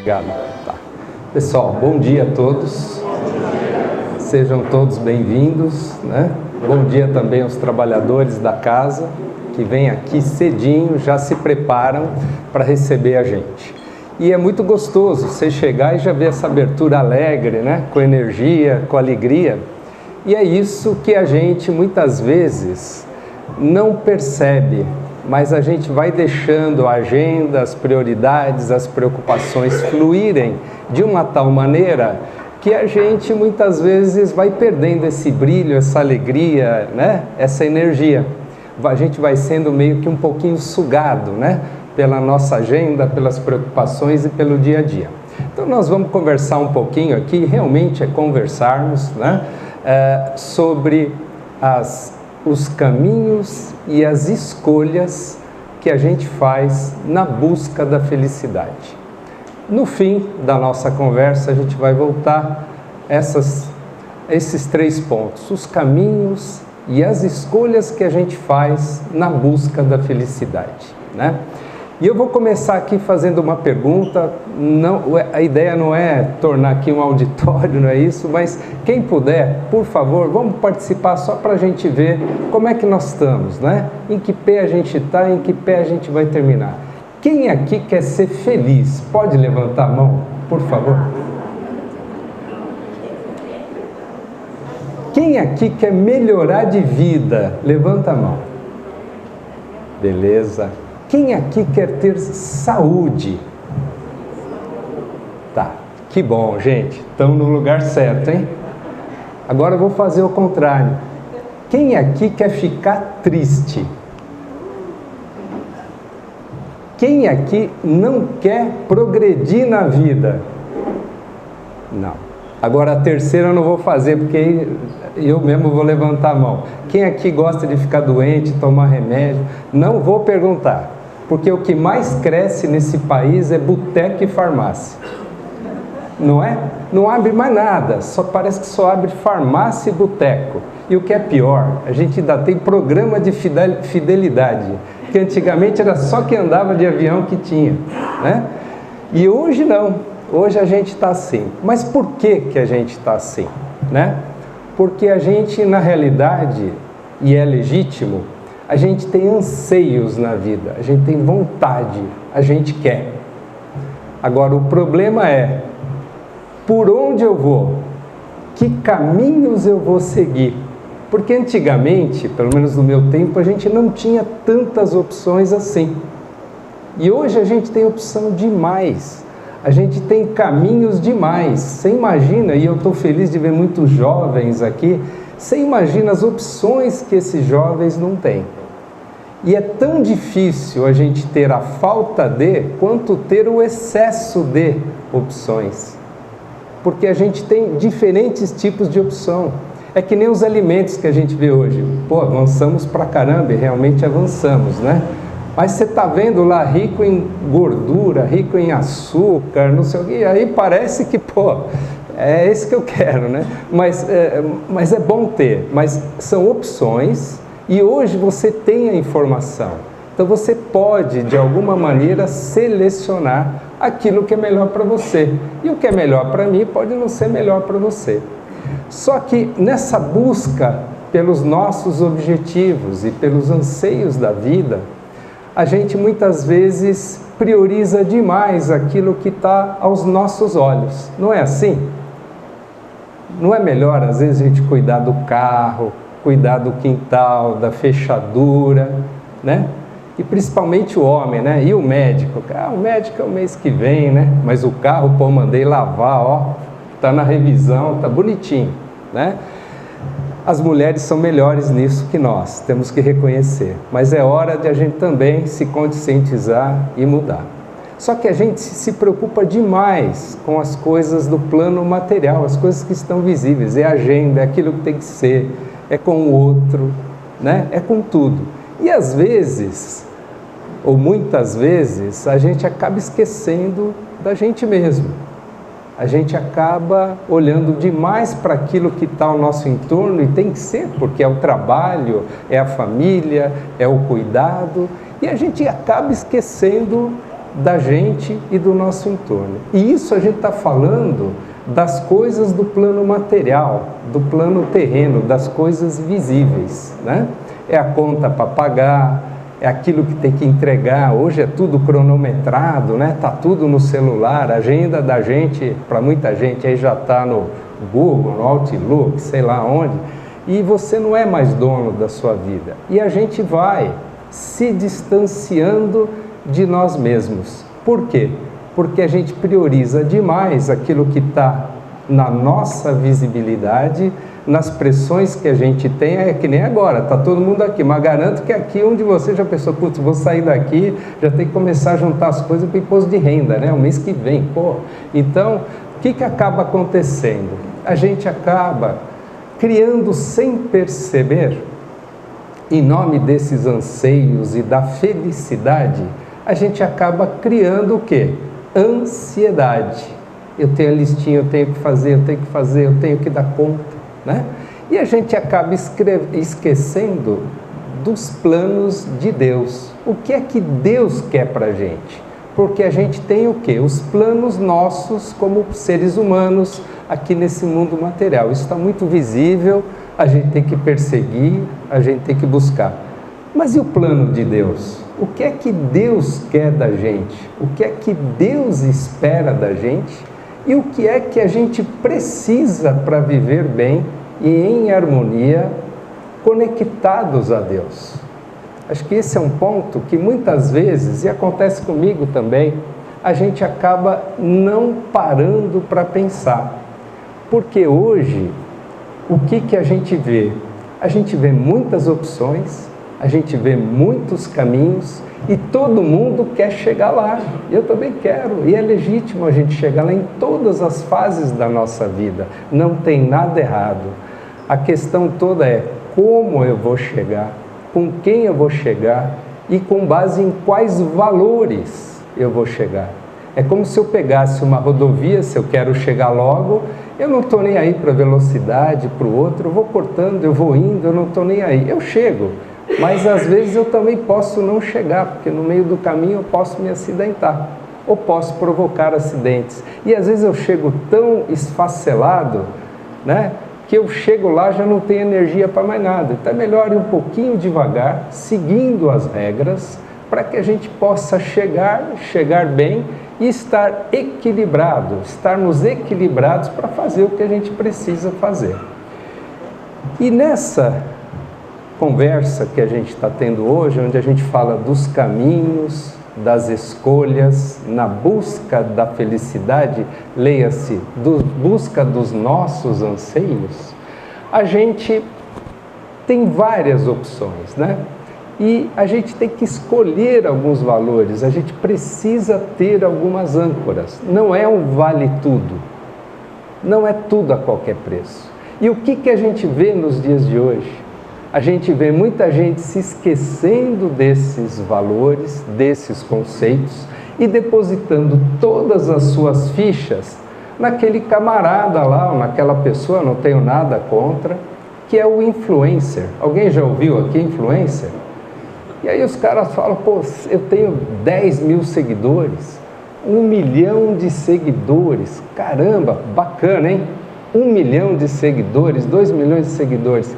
Obrigado. Tá. Pessoal, bom dia a todos. Sejam todos bem-vindos, né? Bom dia também aos trabalhadores da casa que vêm aqui cedinho, já se preparam para receber a gente. E é muito gostoso você chegar e já ver essa abertura alegre, né? Com energia, com alegria. E é isso que a gente muitas vezes não percebe, mas a gente vai deixando a agenda, as prioridades, as preocupações fluírem de uma tal maneira que a gente muitas vezes vai perdendo esse brilho, essa alegria, né? Essa energia. A gente vai sendo meio que um pouquinho sugado, né? Pela nossa agenda, pelas preocupações e pelo dia a dia. Então nós vamos conversar um pouquinho aqui, realmente é conversarmos, né? Sobre os caminhos e as escolhas que a gente faz na busca da felicidade. No fim da nossa conversa, a gente vai voltar a esses 3 pontos, os caminhos e as escolhas que a gente faz na busca da felicidade, né? E eu vou começar aqui fazendo uma pergunta, a ideia não é tornar aqui um auditório, não é isso, mas quem puder, por favor, vamos participar só para a gente ver como é que nós estamos, né? Em que pé a gente está, em que pé a gente vai terminar. Quem aqui quer ser feliz? Pode levantar a mão, por favor? Quem aqui quer melhorar de vida? Levanta a mão. Beleza. Quem aqui quer ter saúde? Tá, que bom, gente. Estamos no lugar certo, hein? Agora eu vou fazer o contrário. Quem aqui quer ficar triste? Quem aqui não quer progredir na vida? Não. Agora a terceira eu não vou fazer, porque eu mesmo vou levantar a mão. Quem aqui gosta de ficar doente, tomar remédio? Não vou perguntar, porque o que mais cresce nesse país é boteco e farmácia. Não é? Não abre mais nada, parece que só abre farmácia e boteco. E o que é pior, a gente ainda tem programa de fidelidade, que antigamente era só quem andava de avião que tinha, né? E hoje não, hoje a gente está assim. Mas por que a gente está assim, né? Porque a gente, na realidade, e é legítimo, a gente tem anseios na vida, a gente tem vontade, a gente quer. Agora, o problema é, por onde eu vou? Que caminhos eu vou seguir? Porque antigamente, pelo menos no meu tempo, a gente não tinha tantas opções assim. E hoje a gente tem opção demais. A gente tem caminhos demais. Você imagina, e eu estou feliz de ver muitos jovens aqui, você imagina as opções que esses jovens não têm. E é tão difícil a gente ter a falta de, quanto ter o excesso de opções. Porque a gente tem diferentes tipos de opção. É que nem os alimentos que a gente vê hoje. Pô, avançamos pra caramba e realmente avançamos, né? Mas você está vendo lá rico em gordura, rico em açúcar, não sei o quê, aí parece que, pô, é esse que eu quero, né? Mas é bom ter, mas são opções e hoje você tem a informação. Então você pode, de alguma maneira, selecionar aquilo que é melhor para você. E o que é melhor para mim pode não ser melhor para você. Só que nessa busca pelos nossos objetivos e pelos anseios da vida, a gente muitas vezes prioriza demais aquilo que está aos nossos olhos. Não é assim? Não é melhor, às vezes, a gente cuidar do carro, cuidar do quintal, da fechadura, né? E principalmente o homem, né? E o médico? O médico é o mês que vem, né? Mas o carro, pô, mandei lavar, ó. Tá na revisão, tá bonitinho, né? As mulheres são melhores nisso que nós, temos que reconhecer. Mas é hora de a gente também se conscientizar e mudar. Só que a gente se preocupa demais com as coisas do plano material, as coisas que estão visíveis. É a agenda, é aquilo que tem que ser, é com o outro, né? É com tudo. E às vezes, ou muitas vezes, a gente acaba esquecendo da gente mesmo. A gente acaba olhando demais para aquilo que está ao nosso entorno, e tem que ser, porque é o trabalho, é a família, é o cuidado, e a gente acaba esquecendo da gente e do nosso entorno. E isso a gente está falando das coisas do plano material, do plano terreno, das coisas visíveis, né? É a conta para pagar, é aquilo que tem que entregar. Hoje é tudo cronometrado, né? Tá tudo no celular. A agenda da gente, para muita gente, aí já está no Google, no Outlook, sei lá onde. E você não é mais dono da sua vida. E a gente vai se distanciando de nós mesmos. Por quê? Porque a gente prioriza demais aquilo que está na nossa visibilidade, nas pressões que a gente tem. É que nem agora, está todo mundo aqui, mas garanto que aqui onde você já pensou, putz, vou sair daqui, já tem que começar a juntar as coisas para o imposto de renda, né? O mês que vem, pô. Então, o que acaba acontecendo? A gente acaba criando sem perceber, em nome desses anseios e da felicidade, a gente acaba criando o quê? Ansiedade. Eu tenho a listinha, eu tenho que fazer, eu tenho que dar conta, né? E a gente acaba esquecendo dos planos de Deus. O que é que Deus quer para a gente? Porque a gente tem o quê? Os planos nossos como seres humanos aqui nesse mundo material. Isso está muito visível, a gente tem que perseguir, a gente tem que buscar. Mas e o plano de Deus? O que é que Deus quer da gente? O que é que Deus espera da gente? E o que é que a gente precisa para viver bem e em harmonia, conectados a Deus? Acho que esse é um ponto que muitas vezes, e acontece comigo também, a gente acaba não parando para pensar. Porque hoje, o que a gente vê? A gente vê muitas opções, a gente vê muitos caminhos e todo mundo quer chegar lá. Eu também quero, e é legítimo a gente chegar lá em todas as fases da nossa vida. Não tem nada errado. A questão toda é como eu vou chegar, com quem eu vou chegar e com base em quais valores eu vou chegar. É como se eu pegasse uma rodovia, se eu quero chegar logo, eu não estou nem aí para a velocidade, para o outro, eu vou cortando, eu vou indo, eu não estou nem aí. Eu chego, mas às vezes eu também posso não chegar, porque no meio do caminho eu posso me acidentar, ou posso provocar acidentes. E às vezes eu chego tão esfacelado, né, que eu chego lá já não tenho energia para mais nada. Então é melhor ir um pouquinho devagar, seguindo as regras, para que a gente possa chegar bem e estar equilibrado, estarmos equilibrados para fazer o que a gente precisa fazer. E nessa conversa que a gente está tendo hoje, onde a gente fala dos caminhos, das escolhas, na busca da felicidade, leia-se, busca dos nossos anseios, a gente tem várias opções, né? E a gente tem que escolher alguns valores, a gente precisa ter algumas âncoras. Não é um vale tudo, não é tudo a qualquer preço. E o que a gente vê nos dias de hoje? A gente vê muita gente se esquecendo desses valores, desses conceitos e depositando todas as suas fichas naquele camarada lá, ou naquela pessoa, não tenho nada contra, que é o influencer. Alguém já ouviu aqui influencer? E aí os caras falam, pô, eu tenho 10 mil seguidores, 1 milhão de seguidores, caramba, bacana, hein? 1 milhão de seguidores, 2 milhões de seguidores.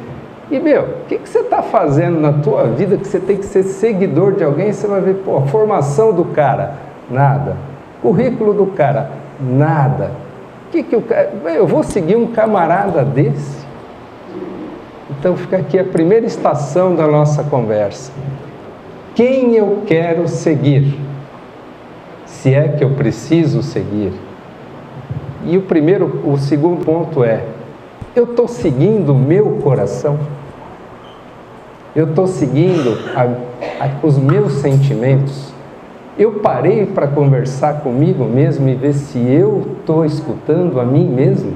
E, meu, o que você está fazendo na tua vida que você tem que ser seguidor de alguém? Você vai ver, pô, a formação do cara, nada. Currículo do cara, nada. O cara... Eu vou seguir um camarada desse? Então fica aqui a primeira estação da nossa conversa. Quem eu quero seguir? Se é que eu preciso seguir. E o segundo ponto é, eu estou seguindo o meu coração? Eu estou seguindo os meus sentimentos? Eu parei para conversar comigo mesmo e ver se eu estou escutando a mim mesmo?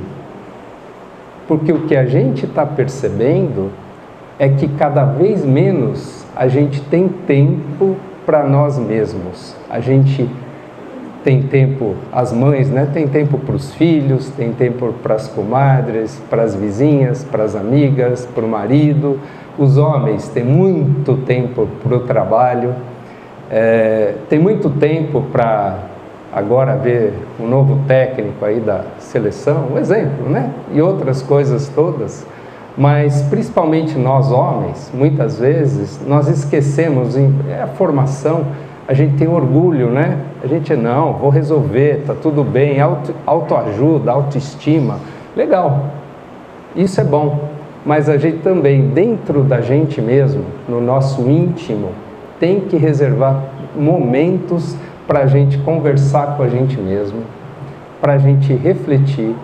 Porque o que a gente está percebendo é que cada vez menos a gente tem tempo para nós mesmos. A gente tem tempo, as mães, né? Tem tempo para os filhos, tem tempo para as comadres, para as vizinhas, para as amigas, para o marido. Os homens têm muito tempo para o trabalho. Tem muito tempo para agora ver um novo técnico aí da seleção, um exemplo, né? E outras coisas todas. Mas principalmente nós homens, muitas vezes, nós esquecemos, a formação, a gente tem orgulho, né? A gente, não, vou resolver, tá tudo bem, autoajuda, autoestima, legal, isso é bom. Mas a gente também, dentro da gente mesmo, no nosso íntimo, tem que reservar momentos para a gente conversar com a gente mesmo, para a gente refletir,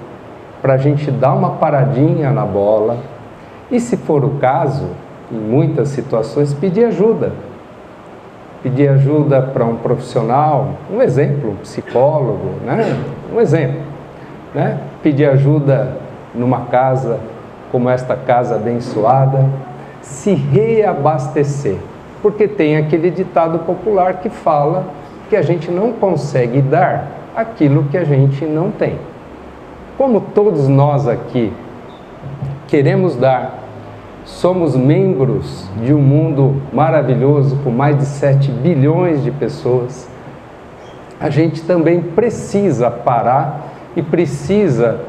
para a gente dar uma paradinha na bola e, se for o caso, em muitas situações, pedir ajuda. Pedir ajuda para um profissional, um exemplo, um psicólogo, né? Um exemplo, né? Pedir ajuda numa casa como esta casa abençoada, se reabastecer, porque tem aquele ditado popular que fala que a gente não consegue dar aquilo que a gente não tem. Como todos nós aqui queremos dar, somos membros de um mundo maravilhoso com mais de 7 bilhões de pessoas, a gente também precisa parar e precisa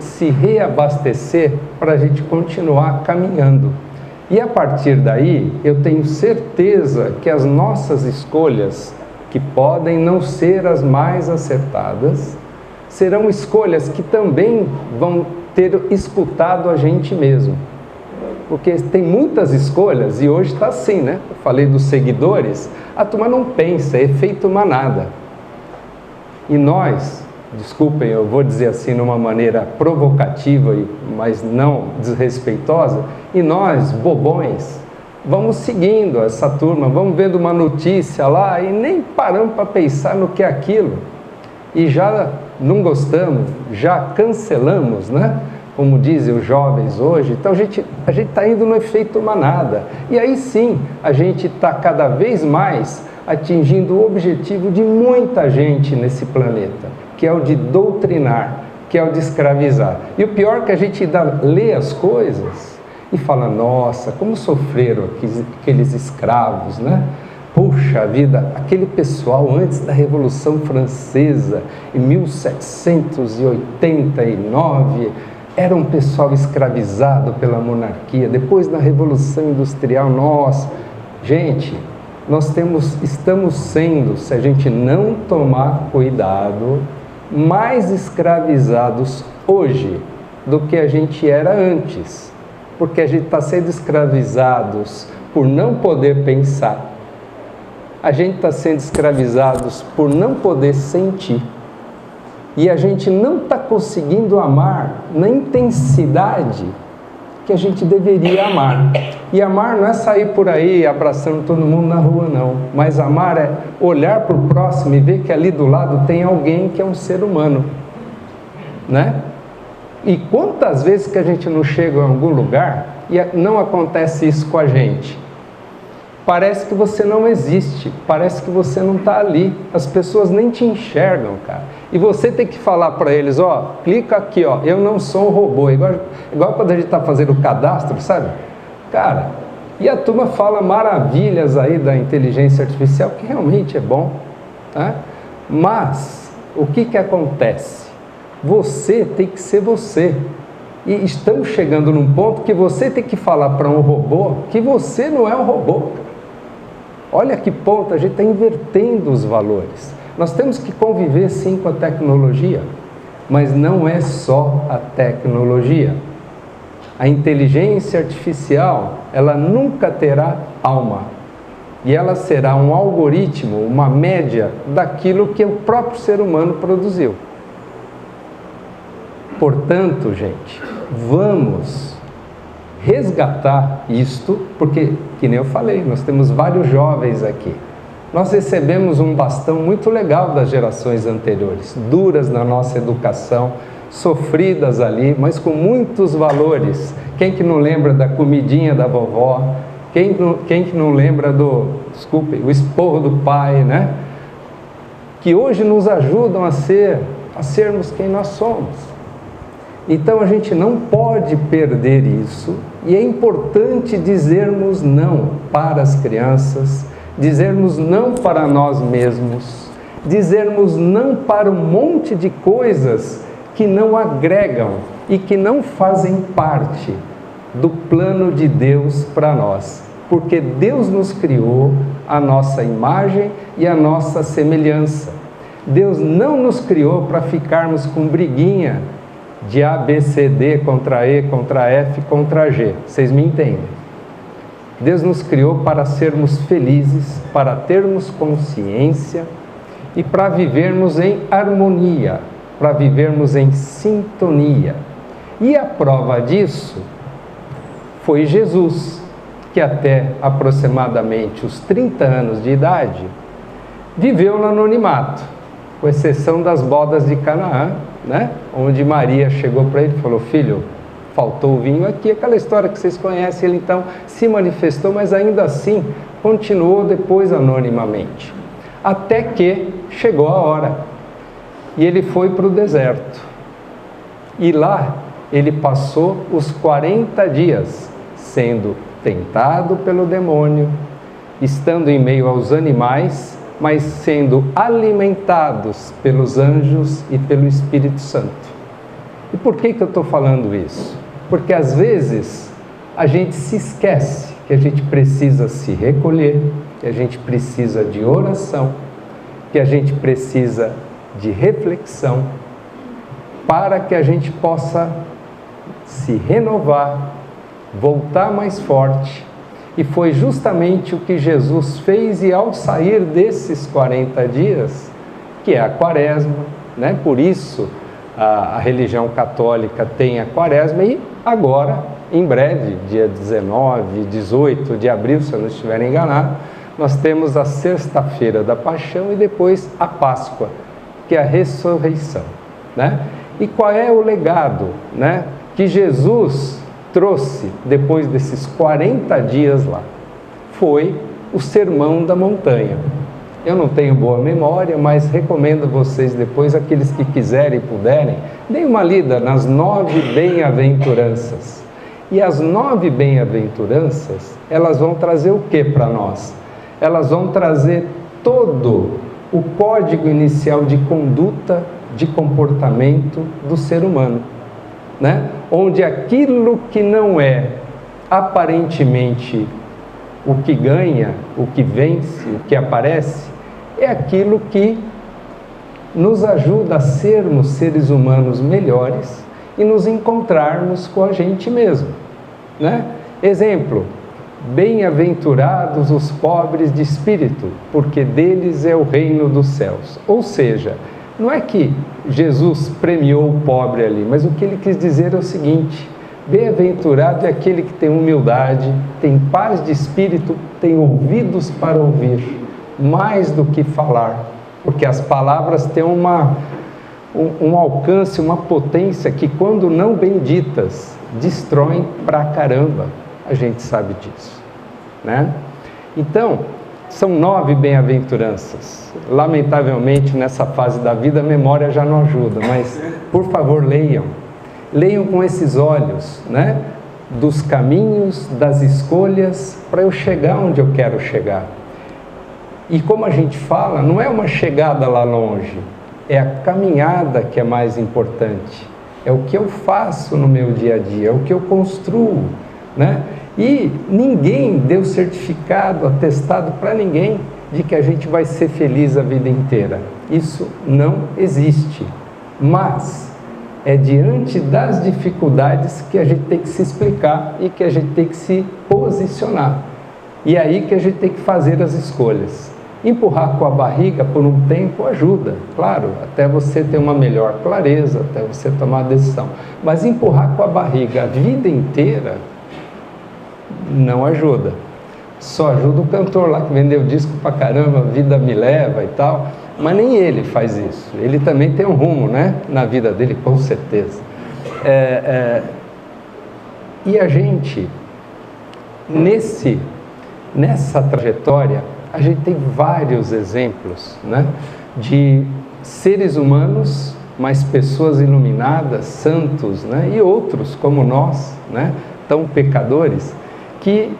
se reabastecer para a gente continuar caminhando. E a partir daí, eu tenho certeza que as nossas escolhas, que podem não ser as mais acertadas, serão escolhas que também vão ter escutado a gente mesmo. Porque tem muitas escolhas, e hoje está assim, né? Eu falei dos seguidores, a turma não pensa, é efeito manada. E nós, desculpem, eu vou dizer assim numa maneira provocativa, mas não desrespeitosa, e nós, bobões, vamos seguindo essa turma, vamos vendo uma notícia lá e nem paramos para pensar no que é aquilo. E já não gostamos, já cancelamos, né? Como dizem os jovens hoje. Então a gente está indo no efeito manada. E aí sim, a gente está cada vez mais atingindo o objetivo de muita gente nesse planeta, que é o de doutrinar, que é o de escravizar. E o pior é que a gente lê as coisas e fala, nossa, como sofreram aqueles escravos, né? Puxa vida, aquele pessoal antes da Revolução Francesa, em 1789, era um pessoal escravizado pela monarquia. Depois da Revolução Industrial, gente, nós estamos sendo, se a gente não tomar cuidado, mais escravizados hoje do que a gente era antes. Porque a gente está sendo escravizados por não poder pensar. A gente está sendo escravizados por não poder sentir. E a gente não está conseguindo amar na intensidade que a gente deveria amar. E amar não é sair por aí abraçando todo mundo na rua, não. Mas amar é olhar para o próximo e ver que ali do lado tem alguém que é um ser humano, né? E quantas vezes que a gente não chega em algum lugar e não acontece isso com a gente? Parece que você não existe, parece que você não está ali, as pessoas nem te enxergam, cara. E você tem que falar para eles, clica aqui, eu não sou um robô, igual quando a gente está fazendo o cadastro, sabe? Cara, e a turma fala maravilhas aí da inteligência artificial, que realmente é bom, tá? Mas, o que acontece? Você tem que ser você. E estamos chegando num ponto que você tem que falar para um robô que você não é um robô. Olha que ponto, a gente está invertendo os valores. Nós temos que conviver sim com a tecnologia, mas não é só a tecnologia. A inteligência artificial, ela nunca terá alma. E ela será um algoritmo, uma média daquilo que o próprio ser humano produziu. Portanto, gente, vamos resgatar isto, porque, que nem eu falei, nós temos vários jovens aqui. Nós recebemos um bastão muito legal das gerações anteriores, duras na nossa educação, sofridas ali, mas com muitos valores. Quem que não lembra da comidinha da vovó? Quem que não lembra o esporro do pai, né? Que hoje nos ajudam a sermos quem nós somos. Então a gente não pode perder isso, e é importante dizermos não para as crianças, dizermos não para nós mesmos, dizermos não para um monte de coisas que não agregam e que não fazem parte do plano de Deus para nós. Porque Deus nos criou à nossa imagem e à nossa semelhança. Deus não nos criou para ficarmos com briguinha de A, B, C, D contra E, contra F, contra G. Vocês me entendem? Deus nos criou para sermos felizes, para termos consciência e para vivermos em harmonia, para vivermos em sintonia. E a prova disso foi Jesus, que até aproximadamente os 30 anos de idade viveu no anonimato, com exceção das bodas de Canaã, né? Onde Maria chegou para ele e falou: filho, faltou o vinho aqui, aquela história que vocês conhecem. Ele então se manifestou, mas ainda assim continuou depois anonimamente, até que chegou a hora e ele foi para o deserto, e lá ele passou os 40 dias sendo tentado pelo demônio, estando em meio aos animais, mas sendo alimentados pelos anjos e pelo Espírito Santo. E por que eu estou falando isso? Porque às vezes a gente se esquece que a gente precisa se recolher, que a gente precisa de oração, que a gente precisa de reflexão, para que a gente possa se renovar, voltar mais forte. E foi justamente o que Jesus fez, e ao sair desses 40 dias, que é a quaresma, né? Por isso a religião católica tem a quaresma, e agora, em breve, dia 19, 18 de abril, se eu não estiver enganado, nós temos a sexta-feira da paixão e depois a Páscoa, que é a ressurreição, né? E qual é o legado, né, que Jesus trouxe depois desses 40 dias lá? Foi o Sermão da Montanha. Eu não tenho boa memória, mas recomendo vocês depois, aqueles que quiserem e puderem, deem uma lida nas 9 bem-aventuranças. E as 9 bem-aventuranças, elas vão trazer o que para nós? Elas vão trazer todo o código inicial de conduta, de comportamento do ser humano, né? Onde aquilo que não é aparentemente o que ganha, o que vence, o que aparece, é aquilo que nos ajuda a sermos seres humanos melhores e nos encontrarmos com a gente mesmo, né? Exemplo: bem-aventurados os pobres de espírito, porque deles é o reino dos céus. Ou seja, não é que Jesus premiou o pobre ali, mas o que ele quis dizer é o seguinte: bem-aventurado é aquele que tem humildade, tem paz de espírito, tem ouvidos para ouvir, mais do que falar, porque as palavras têm um alcance, uma potência que, quando não benditas, destroem pra caramba. A gente sabe disso, né? Então, são 9 bem-aventuranças. Lamentavelmente, nessa fase da vida, a memória já não ajuda, mas, por favor, leiam. Leiam com esses olhos, né? Dos caminhos, das escolhas, para eu chegar onde eu quero chegar. E como a gente fala, não é uma chegada lá longe, é a caminhada que é mais importante. É o que eu faço no meu dia a dia, é o que eu construo, né? E ninguém deu certificado, atestado para ninguém de que a gente vai ser feliz a vida inteira. Isso não existe. Mas é diante das dificuldades que a gente tem que se explicar e que a gente tem que se posicionar. E é aí que a gente tem que fazer as escolhas. Empurrar com a barriga por um tempo ajuda, claro, até você ter uma melhor clareza, até você tomar a decisão. Mas empurrar com a barriga a vida inteira não ajuda. Só ajuda o cantor lá que vendeu disco pra caramba, Vida Me Leva e tal, mas nem ele faz isso. Ele também tem um rumo, né, na vida dele, com certeza. E a gente, nessa trajetória, a gente tem vários exemplos, né, de seres humanos, mas pessoas iluminadas, santos, né, e outros como nós, né, tão pecadores, que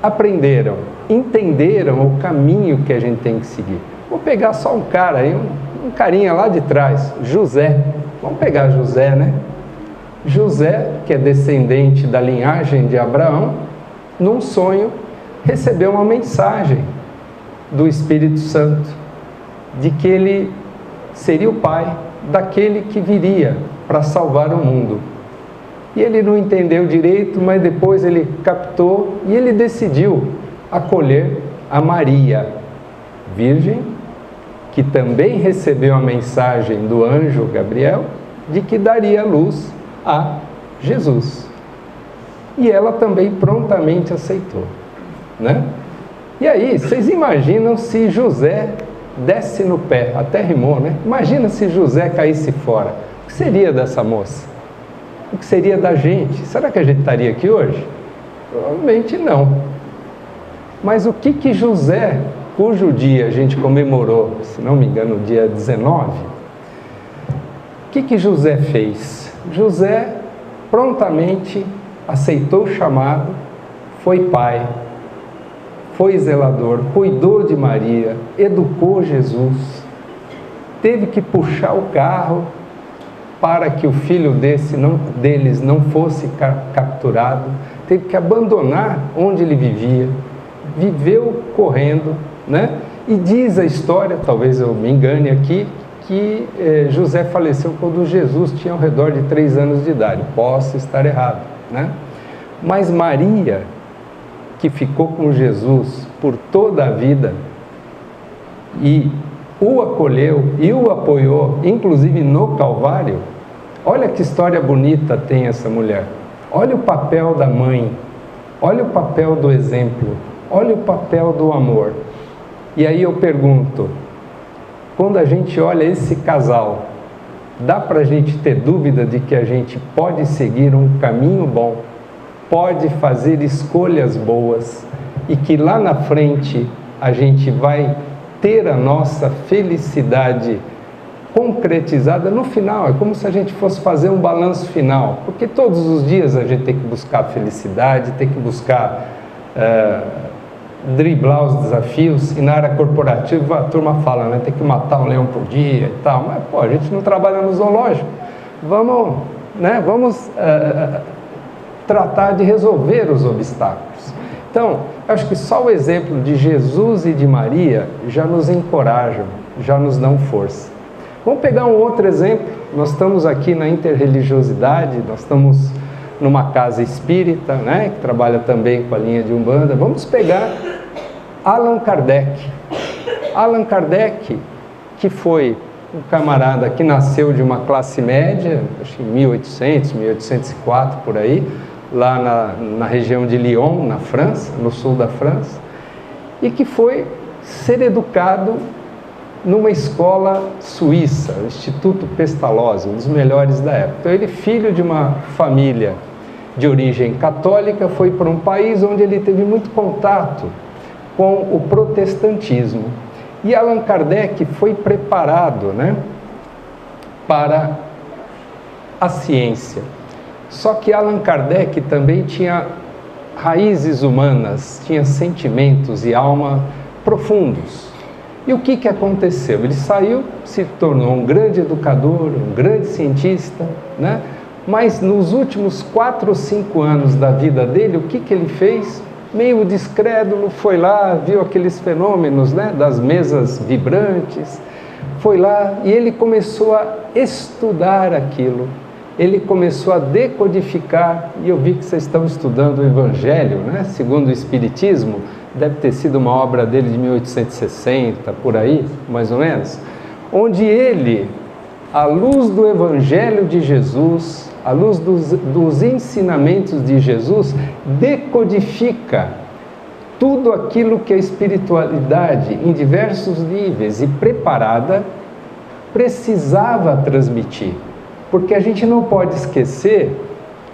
aprenderam entenderam o caminho que a gente tem que seguir. Vou pegar só um cara aí, um carinha lá de trás, José. Vamos pegar José, né? José, que é descendente da linhagem de Abraão, num sonho, recebeu uma mensagem do Espírito Santo, de que ele seria o pai daquele que viria para salvar o mundo. E ele não entendeu direito, mas depois ele captou e ele decidiu acolher a Maria, virgem, que também recebeu a mensagem do anjo Gabriel, de que daria luz a Jesus. E ela também prontamente aceitou, né? E aí, vocês imaginam se José desse no pé, até rimou, né? Imagina se José caísse fora. O que seria dessa moça? O que seria da gente? Será que a gente estaria aqui hoje? Provavelmente não. Mas o que José, cujo dia a gente comemorou, se não me engano, dia 19, o que José fez? José prontamente aceitou o chamado, foi pai, foi zelador, cuidou de Maria, educou Jesus, teve que puxar o carro para que o filho deles não fosse capturado, teve que abandonar onde ele vivia, viveu correndo, né? E diz a história, talvez eu me engane aqui, que José faleceu quando Jesus tinha ao redor de 3 anos de idade. Posso estar errado, né? Mas Maria, que ficou com Jesus por toda a vida e o acolheu e o apoiou, inclusive no Calvário. Olha que história bonita tem essa mulher. Olha o papel da mãe, olha o papel do exemplo, olha o papel do amor. E aí eu pergunto, quando a gente olha esse casal, dá para a gente ter dúvida de que a gente pode seguir um caminho bom, pode fazer escolhas boas e que lá na frente a gente vai ter a nossa felicidade concretizada no final? É como se a gente fosse fazer um balanço final, porque todos os dias a gente tem que buscar felicidade, tem que buscar driblar os desafios, e na área corporativa a turma fala, né, tem que matar um leão por dia e tal, mas pô, a gente não trabalha no zoológico, vamos tratar de resolver os obstáculos. Então, acho que só o exemplo de Jesus e de Maria já nos encorajam, já nos dão força. Vamos pegar um outro exemplo. Nós estamos aqui na interreligiosidade, nós estamos numa casa espírita, né, que trabalha também com a linha de Umbanda. Vamos pegar Allan Kardec. Allan Kardec, que foi um camarada que nasceu de uma classe média, acho que em 1800, 1804, por aí, lá na região de Lyon, na França, no sul da França, e que foi ser educado numa escola suíça, o Instituto Pestalozzi, um dos melhores da época. Então ele, filho de uma família de origem católica, foi para um país onde ele teve muito contato com o protestantismo. E Allan Kardec foi preparado, né, para a ciência. Só que Allan Kardec também tinha raízes humanas, tinha sentimentos e alma profundos. E o que aconteceu? Ele saiu, se tornou um grande educador, um grande cientista, né? Mas nos últimos 4 ou 5 anos da vida dele, o que ele fez? Meio descrédulo, foi lá, viu aqueles fenômenos, né, das mesas vibrantes, foi lá e ele começou a estudar aquilo. Ele começou a decodificar, e eu vi que vocês estão estudando o Evangelho, né, segundo o Espiritismo, deve ter sido uma obra dele de 1860, por aí, mais ou menos, onde ele, à luz do Evangelho de Jesus, à luz dos ensinamentos de Jesus, decodifica tudo aquilo que a espiritualidade, em diversos níveis e preparada, precisava transmitir. Porque a gente não pode esquecer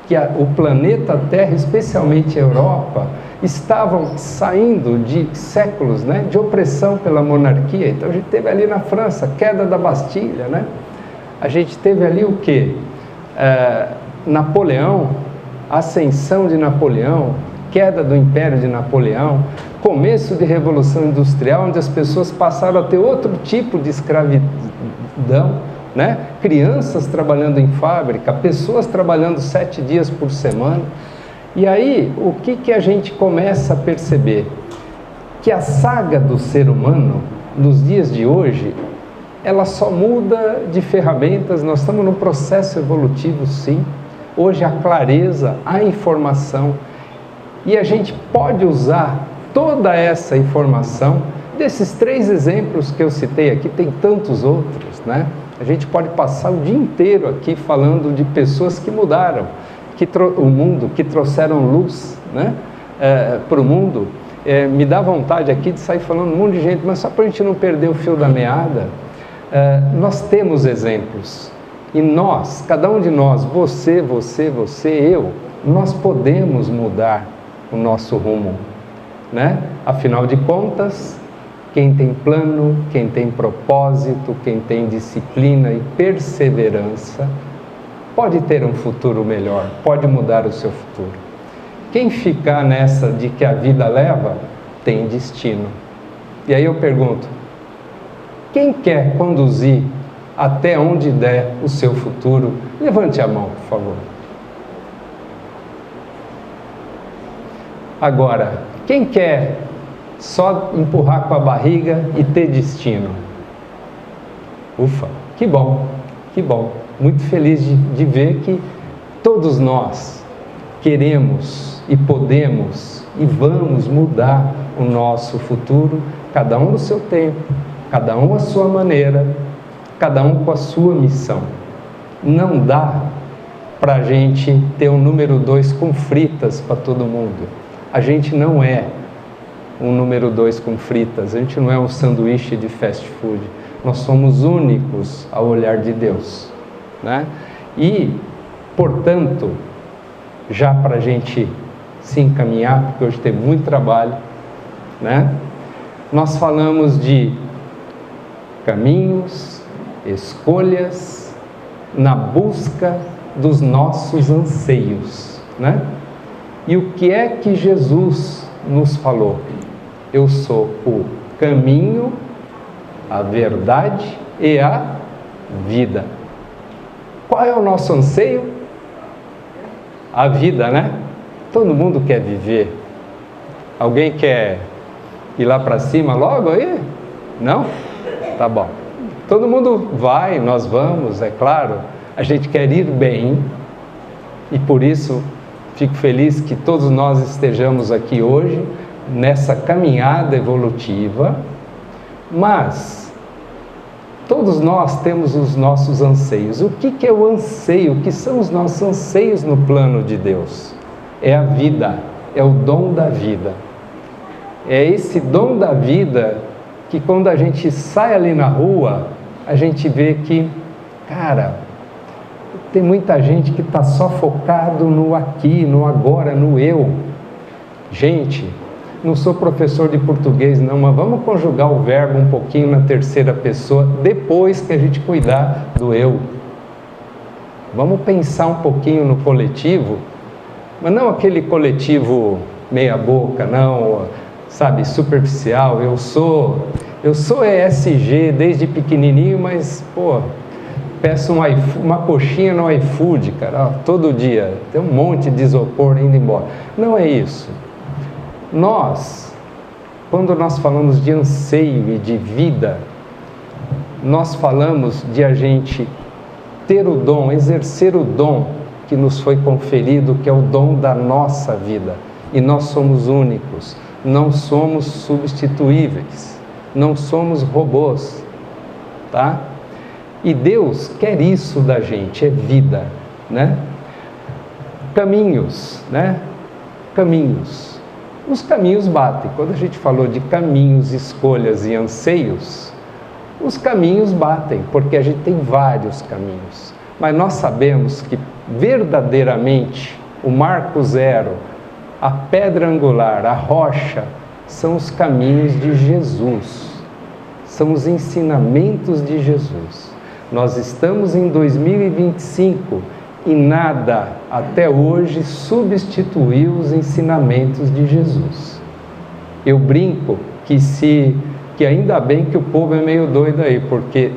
que o planeta Terra, especialmente a Europa, estavam saindo de séculos, né, de opressão pela monarquia. Então a gente teve ali na França a queda da Bastilha, né? A gente teve ali o quê? Napoleão, ascensão de Napoleão, queda do Império de Napoleão, começo de revolução industrial, onde as pessoas passaram a ter outro tipo de escravidão, né? Crianças trabalhando em fábrica, pessoas trabalhando 7 dias por semana. E aí, o que a gente começa a perceber? Que a saga do ser humano, nos dias de hoje, ela só muda de ferramentas. Nós estamos num processo evolutivo, sim. Hoje a clareza, a informação, e a gente pode usar toda essa informação, desses 3 exemplos que eu citei aqui, tem tantos outros, né? A gente pode passar o dia inteiro aqui falando de pessoas que mudaram o mundo, que trouxeram luz, né? Para o mundo. Me dá vontade aqui de sair falando um monte de gente, mas só para a gente não perder o fio da meada. Nós temos exemplos, e nós, cada um de nós, você, eu, nós podemos mudar o nosso rumo, né? Afinal de contas, quem tem plano, quem tem propósito, quem tem disciplina e perseverança, pode ter um futuro melhor, pode mudar o seu futuro. Quem ficar nessa de que a vida leva, tem destino. E aí eu pergunto, quem quer conduzir até onde der o seu futuro? Levante a mão, por favor. Agora, quem quer só empurrar com a barriga e ter destino? Ufa, que bom, que bom. Muito feliz de ver que todos nós queremos e podemos e vamos mudar o nosso futuro, cada um no seu tempo, cada um à sua maneira, cada um com a sua missão. Não dá para a gente ter um número 2 com fritas para todo mundo. A gente não é um número 2 com fritas, a gente não é um sanduíche de fast food. Nós somos únicos ao olhar de Deus, né? E, portanto, já para a gente se encaminhar, porque hoje tem muito trabalho, né? Nós falamos de caminhos, escolhas, na busca dos nossos anseios, né? E o que é que Jesus nos falou? Eu sou o caminho, a verdade e a vida. Qual é o nosso anseio? A vida, né? Todo mundo quer viver. Alguém quer ir lá para cima logo aí? Não? Tá bom. Todo mundo vai, nós vamos, é claro. A gente quer ir bem e por isso fico feliz que todos nós estejamos aqui hoje nessa caminhada evolutiva, mas todos nós temos os nossos anseios. O que é o anseio? O que são os nossos anseios no plano de Deus? É a vida, é o dom da vida. É esse dom da vida que quando a gente sai ali na rua, a gente vê que, cara, tem muita gente que está só focado no aqui, no agora, no eu. Gente, não sou professor de português não, mas vamos conjugar o verbo um pouquinho na terceira pessoa, depois que a gente cuidar do eu. Vamos pensar um pouquinho no coletivo, mas não aquele coletivo meia boca, não, sabe, superficial. Eu sou ESG desde pequenininho, mas, pô, peço uma coxinha no iFood, cara, todo dia, tem um monte de isopor indo embora. Não é isso. Quando nós falamos de anseio e de vida, nós falamos de a gente ter o dom, exercer o dom que nos foi conferido, que é o dom da nossa vida. E nós somos únicos, não somos substituíveis, não somos robôs, tá? E Deus quer isso da gente, é vida, né? Caminhos, né? Caminhos. Os caminhos batem. Quando a gente falou de caminhos, escolhas e anseios, os caminhos batem, porque a gente tem vários caminhos. Mas nós sabemos que verdadeiramente o marco zero, a pedra angular, a rocha, são os caminhos de Jesus, são os ensinamentos de Jesus. Nós estamos em 2025 e nada até hoje substituiu os ensinamentos de Jesus. Eu brinco que ainda bem que o povo é meio doido aí, porque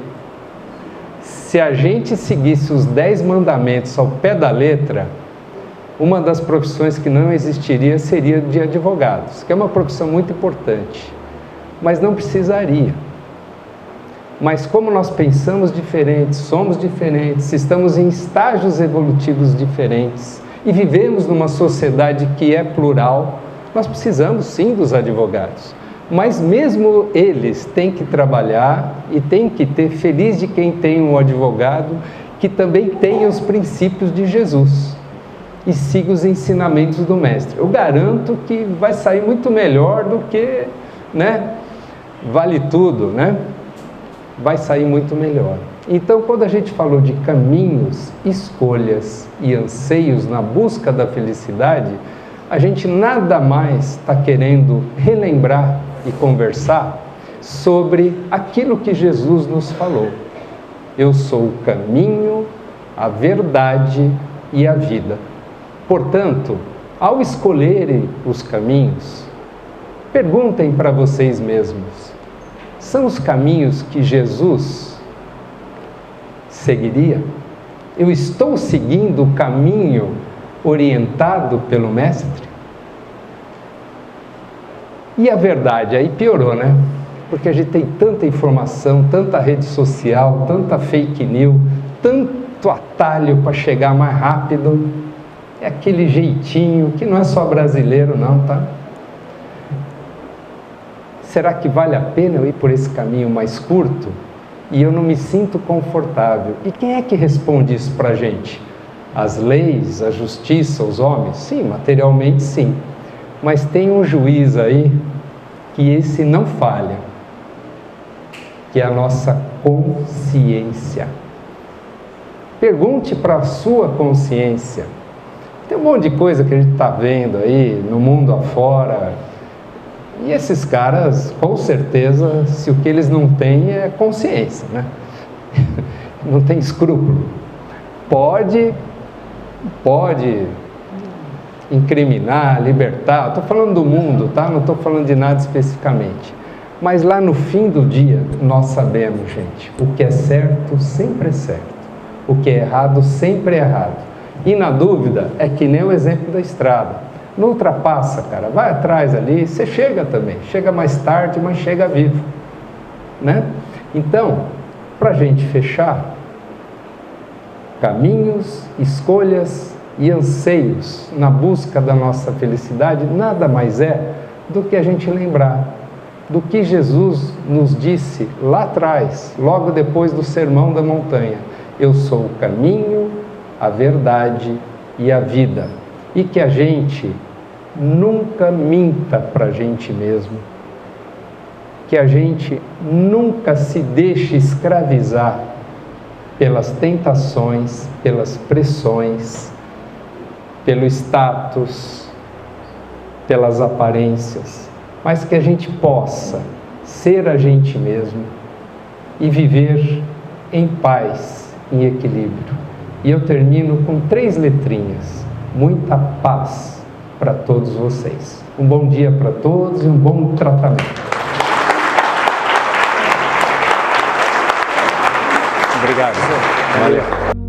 se a gente seguisse os 10 mandamentos ao pé da letra, uma das profissões que não existiria seria de advogados, que é uma profissão muito importante, mas não precisaria. Mas como nós pensamos diferentes, somos diferentes, estamos em estágios evolutivos diferentes e vivemos numa sociedade que é plural, nós precisamos sim dos advogados. Mas mesmo eles têm que trabalhar e têm que ter, feliz de quem tem um advogado que também tenha os princípios de Jesus e siga os ensinamentos do Mestre. Eu garanto que vai sair muito melhor do que, vale tudo, vai sair muito melhor. Então, quando a gente falou de caminhos, escolhas e anseios na busca da felicidade, a gente nada mais está querendo relembrar e conversar sobre aquilo que Jesus nos falou. Eu sou o caminho, a verdade e a vida. Portanto, ao escolherem os caminhos, perguntem para vocês mesmos: são os caminhos que Jesus seguiria? Eu estou seguindo o caminho orientado pelo Mestre? E a verdade, aí piorou, Porque a gente tem tanta informação, tanta rede social, tanta fake news, tanto atalho para chegar mais rápido. É aquele jeitinho que não é só brasileiro não, tá? Será que vale a pena eu ir por esse caminho mais curto? E eu não me sinto confortável. E quem é que responde isso para a gente? As leis, a justiça, os homens? Sim, materialmente sim. Mas tem um juiz aí que esse não falha, que é a nossa consciência. Pergunte para a sua consciência. Tem um monte de coisa que a gente está vendo aí no mundo afora. E esses caras, com certeza, se o que eles não têm é consciência, Não tem escrúpulo. Pode incriminar, libertar. Estou falando do mundo, tá? Não estou falando de nada especificamente. Mas lá no fim do dia, nós sabemos, gente, o que é certo sempre é certo. O que é errado sempre é errado. E na dúvida, é que nem o exemplo da estrada. Não ultrapassa, cara. Vai atrás ali, você chega também. Chega mais tarde, mas chega vivo. Então, para a gente fechar, caminhos, escolhas e anseios na busca da nossa felicidade nada mais é do que a gente lembrar do que Jesus nos disse lá atrás, logo depois do Sermão da Montanha. Eu sou o caminho, a verdade e a vida. E que a gente nunca minta para a gente mesmo. Que a gente nunca se deixe escravizar pelas tentações, pelas pressões, pelo status, pelas aparências, mas que a gente possa ser a gente mesmo e viver em paz, em equilíbrio. E eu termino com 3 letrinhas: muita paz para todos vocês. Um bom dia para todos e um bom tratamento. Obrigado. Valeu.